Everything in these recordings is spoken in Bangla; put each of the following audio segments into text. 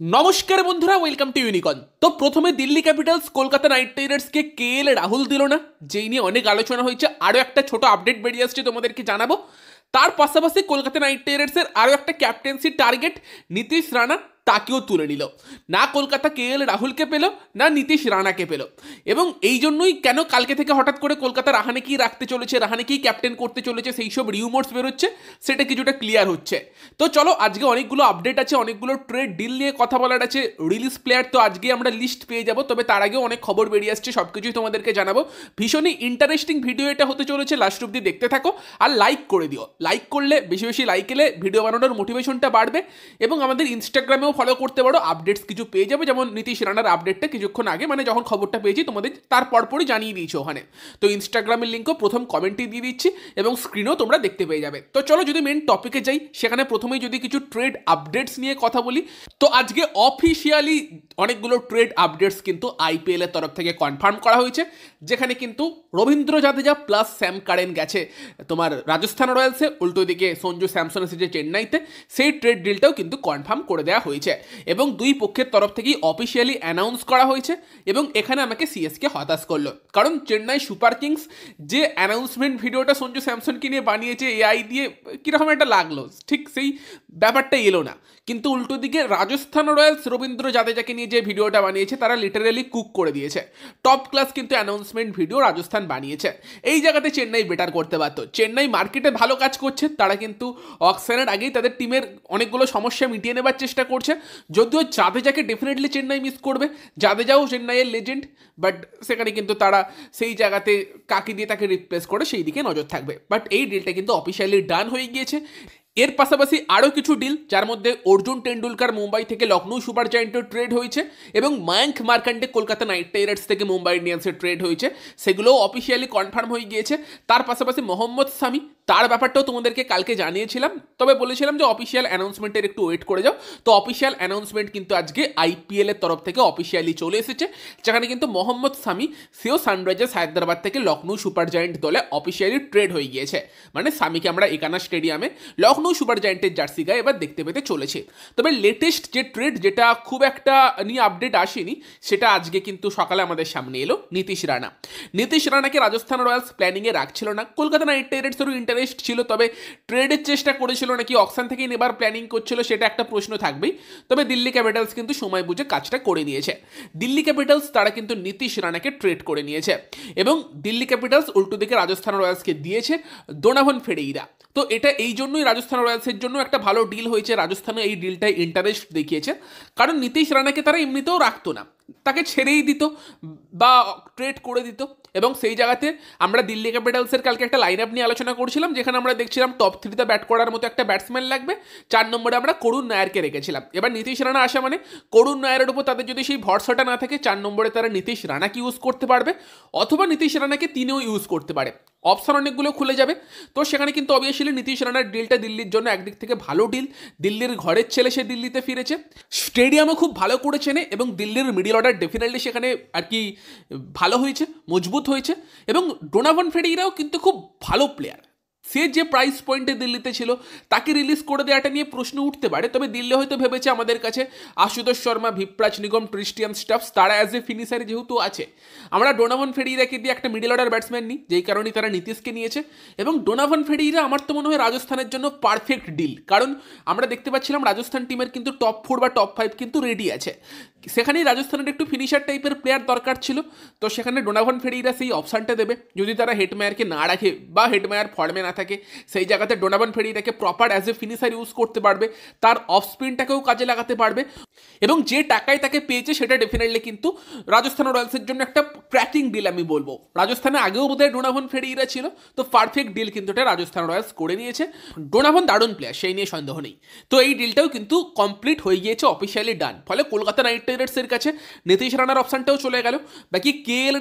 নমস্কার বন্ধুরা, ওয়েলকাম টু ইউনিকর্ন। তো প্রথমে দিল্লি ক্যাপিটালস কলকাতা নাইট রাইডার্সকে রাহুল দিল না, যেই নিয়ে অনেক আলোচনা হয়েছে। আরও একটা ছোট আপডেট বেরিয়ে আসছে, তোমাদেরকে জানাবো। তার পাশাপাশি কলকাতা নাইট রাইডার্সের আরও একটা ক্যাপ্টেন্সি টার্গেট নীতিশ রানা, তাকেও তুলে নিল। না কলকাতা রাহুলকে পেল, না নীতিশ রানাকে পেল। এবং এই জন্যই কেন কালকে থেকে হঠাৎ করে কলকাতা রাহানেকেই রাখতে চলেছে, রাহানেকেই ক্যাপ্টেন করতে চলেছে, সেই সব রিউমার্স বেরোচ্ছে, সেটা কিছুটা ক্লিয়ার হচ্ছে। তো চলো, আজকে অনেকগুলো আপডেট আছে, অনেকগুলো ট্রেড ডিল নিয়ে কথা বলার আছে। রিলিজ প্লেয়ার তো আজকে আমরা লিস্ট পেয়ে যাব, তবে তার আগেও অনেক খবর বেরিয়ে আসছে, সব কিছুই তোমাদেরকে জানাবো। ভীষণই ইন্টারেস্টিং ভিডিও এটা হতে চলেছে, লাস্ট অব্দি দেখতে থাকো। আর লাইক করে দিও, লাইক করলে বেশি বেশি লাইক এলে ভিডিও বানানোর মোটিভেশনটা বাড়বে। এবং আমাদের ইনস্টাগ্রামেও ফলো করতে পারো, আপডেটস কিছু পেয়ে যাবে। যেমন নীতিশ রানার আপডেটটা কিছুক্ষণ আগে, মানে যখন খবরটা পেয়েছি তোমাদের তার পরপরই জানিয়ে দিয়েছি ওখানে। তো ইনস্টাগ্রামের লিঙ্কও প্রথম কমেন্টেই দিয়ে দিচ্ছি এবং স্ক্রিনেও তোমরা দেখতে পেয়ে যাবে। তো চলো, যদি মেন টপিকে যাই, সেখানে প্রথমেই যদি কিছু ট্রেড আপডেটস নিয়ে কথা বলি, তো আজকে অফিসিয়ালি অনেকগুলো ট্রেড আপডেটস কিন্তু আইপিএল এর তরফ থেকে কনফার্ম করা হয়েছে, যেখানে কিন্তু Rabindra Jadeja plus Sam current গেছে তোমার রাজস্থান রয়্যালসে, উল্টো দিকে সঞ্জু স্যামসন এসেছে চেন্নাইতে। সেই ট্রেড ডিলটাও কিন্তু কনফার্ম করে দেওয়া হয়েছে এবং দুই পক্ষের তরফ থেকেই অফিসিয়ালি অ্যানাউন্স করা হয়েছে। এবং এখানে আমাকে সিএসকে হতাশ করলো, কারণ চেন্নাই সুপার কিংস যে অ্যানাউন্সমেন্ট ভিডিওটা সঞ্জু স্যামসনকে নিয়ে বানিয়েছে এআই দিয়ে, কীরকম একটা লাগলো, ঠিক সেই ব্যাপারটা এলো না। কিন্তু উল্টো দিকে রাজস্থান রয়্যালস রবীন্দ্র জাদেজাকে নিয়ে যে ভিডিওটা বানিয়েছে, তারা লিটারেলি কুক করে দিয়েছে। টপ ক্লাস কিন্তু অ্যানাউন্সমেন্ট ভিডিও রাজস্থান বানিয়েছে। এই জায়গাতে চেন্নাই বেটার করতে পারতো। চেন্নাই মার্কেটে ভালো কাজ করছে, তারা কিন্তু অকশনের আগেই তাদের টিমের অনেকগুলো সমস্যা মিটিয়ে নেবার চেষ্টা করছে। যদিও জাদেজাকে ডেফিনেটলি চেন্নাই মিস করবে, জাদেজাও চেন্নাইয়ের লেজেন্ড, বাট সেখানে কিন্তু তারা সেই জায়গাতে কাকে দিয়ে তাকে রিপ্লেস করে সেই দিকে নজর থাকবে। বাট এই ডিলটা কিন্তু অফিসিয়ালি ডান হয়ে গিয়েছে। এর পাশাপাশি আরও কিছু ডিল, যার মধ্যে অর্জুন টেন্ডুলকার মুম্বাই থেকে লখনৌ সুপার জায়ান্টের ট্রেড হয়েছে এবং মায়াঙ্ক মার্কান্ডে কলকাতা নাইট রাইডার্স থেকে মুম্বাই ইন্ডিয়ান্সের ট্রেড হয়েছে, সেগুলোও অফিসিয়ালি কনফার্ম হয়ে গিয়েছে। তার পাশাপাশি মোহাম্মদ সামি, তার ব্যাপারটাও তোমাদেরকে কালকে জানিয়েছিলাম, তবে বলেছিলাম যে অফিসিয়াল অ্যানাউন্সমেন্টের একটু ওয়েট করে যাও। তো অফিসিয়াল অ্যানাউন্সমেন্ট কিন্তু আজকে আইপিএল এর তরফ থেকে অফিসিয়ালি চলে এসেছে, যেখানে কিন্তু মোহাম্মদ সামি সেও সানরাইজার্স হায়দ্রাবাদ থেকে লখনৌ সুপার জায়ান্ট দলে অফিসিয়ালি ট্রেড হয়ে গিয়েছে। মানে সামিকে আমরা একানা স্টেডিয়ামে লখনৌ সুপার জায়ান্টের জার্সি গায়ে এবার দেখতে পেতে চলেছে। তবে লেটেস্ট যে ট্রেড, যেটা খুব একটা নিয়ে আপডেট আসেনি, সেটা আজকে কিন্তু সকালে আমাদের সামনে এলো। নীতিশ রানা, নীতিশ রানাকে রাজস্থান রয়্যালস প্ল্যানিংয়ে রাখছিল না, কলকাতা নাইট রাইডার্সেরও ইন্টারেস্ট ছিল, তবে ট্রেডের চেষ্টা করেছিল নাকি অকশন থেকেই নেবার প্ল্যানিং করছিল, সেটা একটা প্রশ্ন থাকবেই। তবে দিল্লি ক্যাপিটালস কিন্তু সময় বুঝে কাজটা করে নিয়েছে। দিল্লি ক্যাপিটালস তারা কিন্তু নীতিশ রানাকে ট্রেড করে নিয়েছে এবং দিল্লি ক্যাপিটালস উল্টো দিকে রাজস্থান রয়্যালসকে দিয়েছে ডোনাভন ফেডেইরা। তো এটা এই জন্যই রাজস্থান রয়্যালসের জন্য একটা ভালো ডিল হয়েছে। রাজস্থানে এই ডিলটায় ইন্টারেস্ট দেখিয়েছে, কারণ নীতিশ রানাকে তারা এমনিতেও রাখতো না, তাকে ছেড়েই দিত বা ট্রেড করে দিত। এবং সেই জায়গাতে আমরা দিল্লি ক্যাপিটালসের কালকে একটা লাইন আপ নিয়ে আলোচনা করছিলাম, যেখানে আমরা দেখছিলাম টপ থ্রিতে ব্যাট করার মতো একটা ব্যাটসম্যান লাগবে। 4 নম্বরে আমরা করুণ নায়ারকে রেখেছিলাম। এবার নীতিশ রানা আসা মানে করুণ নায়ারের উপর তাদের যদি সেই ভরসাটা না থাকে, 4 নম্বরে তারা নীতিশ রানাকে ইউজ করতে পারবে, অথবা নীতিশ রানাকে তিনিও ইউজ করতে পারে। অপশন অনেকগুলো খুলে যাবে। তো সেখানে কিন্তু অবভিয়াসলি নীতিশ রানার ডিলটা দিল্লির জন্য একদিক থেকে ভালো ডিল। দিল্লির ঘরের ছেলে, সে দিল্লিতে ফিরেছে, স্টেডিয়ামও খুব ভালো করে চেনে এবং দিল্লির মিডল অর্ডার ডেফিনেটলি সেখানে আর কি ভালো হয়েছে, মজবুত হয়েছে। এবং ডোনাভন ফেডেইরাও কিন্তু খুব ভালো প্লেয়ার। সে যে প্রাইস পয়েন্টে দিল্লিতে ছিল, তাকে রিলিজ করে দেওয়াটা নিয়ে প্রশ্ন উঠতে পারে। তবে দিল্লি হয়তো ভেবেছে আমাদের কাছে আশুতোষ শর্মা, ভিপ্রাজ নিগম, ক্রিস্টিয়ান স্টাফস, তারা অ্যাজ এ ফিনিশার যেহেতু আছে, আমরা ডোনাভন ফেডেইরাকে দিয়ে একটা মিডল অর্ডার ব্যাটসম্যান নিই, যেই কারণেই তারা নীতিশকে নিয়েছে। এবং ডোনাভন ফেডেইরা আমার তো মনে হয় রাজস্থানের জন্য পারফেক্ট ডিল, কারণ আমরা দেখতে পাচ্ছিলাম রাজস্থান টিমের কিন্তু টপ 4 বা টপ 5 কিন্তু রেডি আছে। সেখানেই রাজস্থানের একটু ফিনিশার টাইপের প্লেয়ার দরকার ছিল। তো সেখানে ডোনাভন ফেডেইরা সেই অপশানটা দেবে, যদি তারা হেটমেয়ারকে না রাখে বা হেটমেয়ার ফর্মে না থাকে, সেই জায়গাতে ডোনাভন ফেডেইরাকে proper as a finisher use করতে পারবে, তার অফ স্পিনটাকেও কাজে লাগাতে পারবে। এবং যে টাকায় তাকে পেয়েছে, সেটা ডেফিনেটলি কিন্তু রাজস্থান রয়্যালসের জন্য একটা ক্র্যাকিং ডিল আমি বলবো। রাজস্থানে আগেও বোধহয় ডোনাভন ফেডেইরা ছিল, তো পারফেক্ট ডিল কিন্তু এটা রাজস্থান রয়্যালস করে নিয়েছে। ডোনাভন দারুণ প্লেয়ার, সেই নিয়ে সন্দেহ নেই। তো এই ডিলটাও কিন্তু কমপ্লিট হয়ে গিয়েছে, অফিসিয়ালি ডান। ফলে কলকাতা নাইট রাইডার্সের কাছে নীতিশ রানার অপশানটাও চলে গেল। বাকি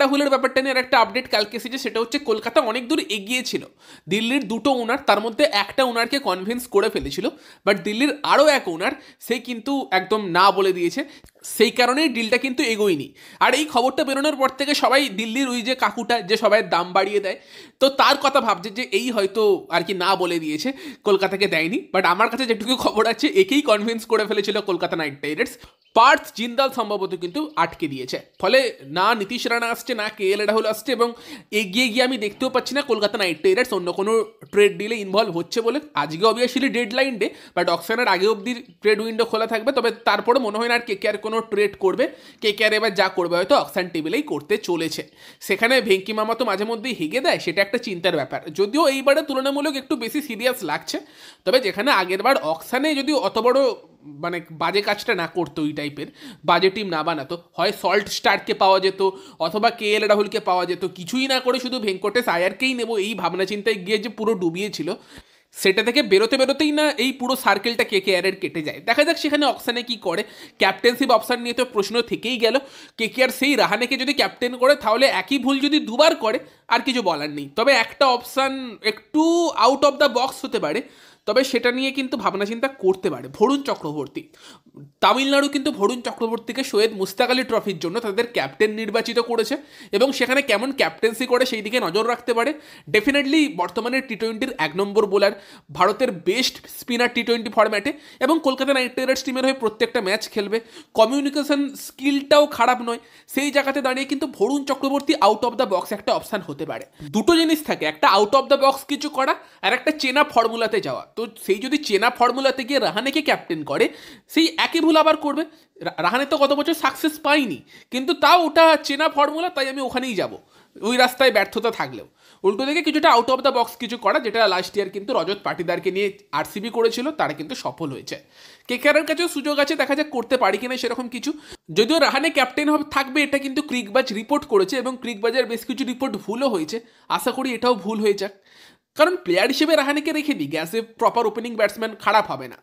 রাহুলের ব্যাপারটা নিয়ে একটা আপডেট কালকে এসেছে, সেটা হচ্ছে কলকাতা অনেক দূর এগিয়ে ছিল। দিল্লির দুটো ওনার, তার মধ্যে একটা ওনারকে কনভিন্স করে ফেলেছিল, বাট দিল্লির আরও এক ওনার, সে কিন্তু একদম না বলে দিয়েছে। সেই কারণেই ডিলটা কিন্তু এগোয়নি। আর এই খবরটা বেরোনোর পর থেকে সবাই দিল্লির ওই যে কাকুটা, যে সবাই দাম বাড়িয়ে দেয়, তো তার কথা ভাবছে যে এই হয়তো আর কি না বলে দিয়েছে, কলকাতাকে দেয়নি। বাট আমার কাছে যেটুকু খবর আছে, একেই কনভিন্স করে ফেলেছিল কলকাতা নাইট রাইডার্স। পার্থ জিন্দাল সম্ভবত কিন্তু আটকে দিয়েছে। ফলে না নীতিশ রানা আসছে, না KL রাহুল আসছে, এবং এগিয়ে গিয়ে আমি দেখতেও পাচ্ছি না কলকাতা নাইট রাইডার্স অন্য কোনো ট্রেড ডিলে ইনভলভ হচ্ছে বলে। আজকে অবভিয়াসলি ডেডলাইন ডে, বাট অকশনের আগে অবধি ট্রেড উইন্ডো খোলা থাকবে। তবে তারপরে মনে হয় না আর KKR কোনো ট্রেড করবে। KKR এবার যা করবে হয়তো অকশন টেবিলেই করতে চলেছে। সেখানে ভেঙ্কি মামা তো মাঝে মধ্যেই হেগে দেয়, সেটা একটা চিন্তার ব্যাপার। যদিও এইবারে তুলনামূলক একটু বেশি সিরিয়াস লাগছে, তবে যেখানে আগের বার অকশানে যদি অত বড় মানে বাজে কাজটা না করতো, ওই টাইপের বাজে টিম না বানাতো, হয় সল্ট স্টারকে পাওয়া যেত অথবা KL রাহুলকে পাওয়া যেত, কিছুই না করে শুধু ভেঙ্কটেশ আয়ারকেই নেবো এই ভাবনা চিন্তায় গিয়ে যে পুরো ডুবিয়েছিল, সেটা থেকে বেরোতেই না এই পুরো সার্কেলটা KKR এর কেটে যায়। দেখা যাক সেখানে অকশানে কি করে। ক্যাপ্টেন্সিপ অপশান নিয়ে তো প্রশ্ন থেকেই গেল। KKR সেই রাহানেকে যদি ক্যাপ্টেন করে তাহলে একই ভুল যদি দুবার করে আর কিছু বলার নেই। তবে একটা অপশান একটু আউট অফ দ্য বক্স হতে পারে, তবে সেটা নিয়ে কিন্তু ভাবনা চিন্তা করতে পারে বরুণ চক্রবর্তী। তামিলনাড়ু কিন্তু বরুণ চক্রবর্তীকে সৈয়দ মুস্তাক আলী ট্রফির জন্য তাদের ক্যাপ্টেন নির্বাচিত করেছে, এবং সেখানে কেমন ক্যাপ্টেন্সি করে সেই দিকে নজর রাখতে পারে। ডেফিনেটলি বর্তমানে T20-র 1 নম্বর বোলার, ভারতের বেস্ট স্পিনার T20 ফরম্যাটে, এবং কলকাতা নাইট রাইডার্স টিমের হয়ে প্রত্যেকটা ম্যাচ খেলবে। কমিউনিকেশন স্কিলটাও খারাপ নয়। সেই জায়গাতে দাঁড়িয়ে কিন্তু Varun Chakravarthy out of the box একটা অপশান হতে পারে। দুটো জিনিস থাকে, একটা আউট অফ দ্য বক্স কিছু করা, আর একটা চেনা ফর্মুলাতে যাওয়া। তো সেই যদি চেনা ফর্মুলাতে গিয়ে রাহানেকে ক্যাপ্টেন করে, সেই একই ভুল আবার করবে। রাহানে তো গত বছর সাকসেস পাইনি, কিন্তু তাও ওটা চেনা ফর্মুলা, তাই আমি ওখানেই যাব, ওই রাস্তায় ব্যর্থতা থাকলেও। উল্টো দিকে কিছুটা আউট অফ দ্য বক্স কিছু করা, যেটা লাস্ট ইয়ার কিন্তু রজত পাটিদারকে নিয়ে RCB করেছিল, তারা কিন্তু সফল হয়েছে। KKR-এর কাছেও সুযোগ আছে, দেখা যাক করতে পারি কিনা সেরকম কিছু। যদিও রাহানে ক্যাপ্টেন হবে থাকবে এটা কিন্তু ক্রিকবাজ রিপোর্ট করেছে, এবং ক্রিকবাজের বেশ কিছু রিপোর্ট ভুলও হয়েছে। আশা করি এটাও ভুল হয়ে যাক, কারণ প্লেয়ার হিসেবে রাহানেকে রেখে দিই, as a proper opening batsman খারাপ হবে না,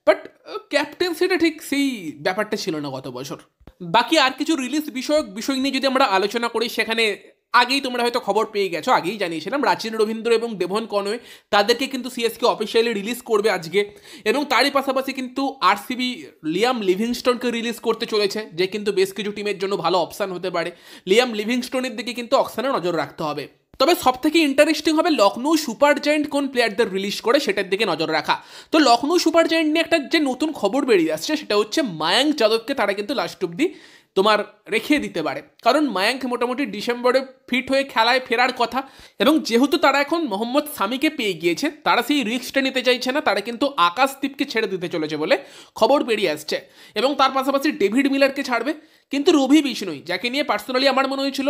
বাট ক্যাপ্টেন্সিটা ঠিক সেই ব্যাপারটা ছিল না গত বছর। বাকি আর কিছু রিলিজ বিষয় নিয়ে যদি আমরা আলোচনা করি, সেখানে আগেই তোমরা হয়তো খবর পেয়ে গেছো, আগেই জানিয়েছিলাম রাচিন রবীন্দ্র এবং দেভন কনওয়ে তাদেরকে কিন্তু CSK অফিসিয়ালি রিলিজ করবে আজকে। এবং তারই পাশাপাশি কিন্তু RCB লিয়াম লিভিংস্টোনকে রিলিজ করতে চলেছে, যে কিন্তু বেশ কিছু টিমের জন্য ভালো অপশান হতে পারে। লিয়াম লিভিংস্টোনের দিকে কিন্তু অকশানে নজর রাখতে হবে। তবে সব থেকে ইন্টারেস্টিং হবে লখনৌ সুপার জায়েন্ট কোন প্লেয়ারদের রিলিজ করে সেটার দিকে নজর রাখা। তো লখনৌ সুপার জায়েন্ট নিয়ে একটা যে নতুন খবর বেরিয়ে আসছে, সেটা হচ্ছে মায়াঙ্ক যাদবকে তারা কিন্তু লাস্ট অব্দি তোমার রেখে দিতে পারে, কারণ মায়াঙ্ক মোটামুটি ডিসেম্বরে ফিট হয়ে খেলায় ফেরার কথা, এবং যেহেতু তারা এখন মোহাম্মদ সামিকে পেয়ে গিয়েছে, তারা সেই রিস্কটা নিতে চাইছে না, তারা কিন্তু আকাশদীপকে ছেড়ে দিতে চলেছে বলে খবর বেরিয়ে আসছে। এবং তার পাশাপাশি ডেভিড মিলারকে ছাড়বে, কিন্তু রবি বিষ্ণুই, যাকে নিয়ে পার্সোনালি আমার মনে হয়েছিল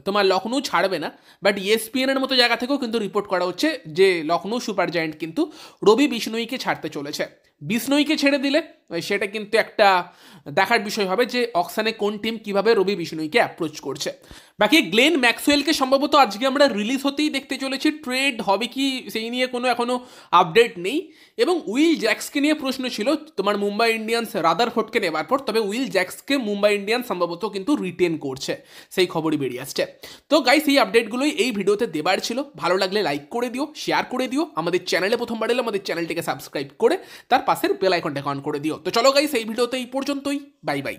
তোমার লখনৌ ছাড়বে না, বাট ESPN-এর মতো জায়গা থেকেও কিন্তু রিপোর্ট করা হচ্ছে যে লখনৌ সুপার জায়েন্ট কিন্তু রবি বিষ্ণুইকে ছাড়তে চলেছে। বিষ্ণুইকে ছেড়ে দিলে সেটা কিন্তু একটা দেখার বিষয় হবে যে অকশানে কোন টিম কিভাবে রবি বিষ্ণুইকে অ্যাপ্রোচ করছে। বাকি গ্লেন ম্যাক্সওয়েলকে সম্ভবত আজকে আমরা রিলিজ হতেই দেখতে চলেছি। ট্রেড হবে কি সেই নিয়ে কোনো এখনো আপডেট নেই। এবং উইল জ্যাক্সকে নিয়ে প্রশ্ন ছিল তোমার মুম্বাই ইন্ডিয়ান্স রাদারফোর্ডকে নেবার পর, তবে উইল জ্যাক্সকে মুম্বাই ইন্ডিয়ান্স সম্ভবত কিন্তু রিটেন করছে, সেই খবরই বেরিয়ে আসছে। তো গাইস, এই আপডেটগুলোই এই ভিডিওতে দেবার ছিল। ভালো লাগলে লাইক করে দিও, শেয়ার করে দিও, আমাদের চ্যানেলে প্রথমবার এলে আমাদের চ্যানেলটিকে সাবস্ক্রাইব করে তার পাশের বেল আইকনটাকে অন করে দিও। তো চলো গাইস, এই ভিডিওতে এই পর্যন্তই, বাই বাই।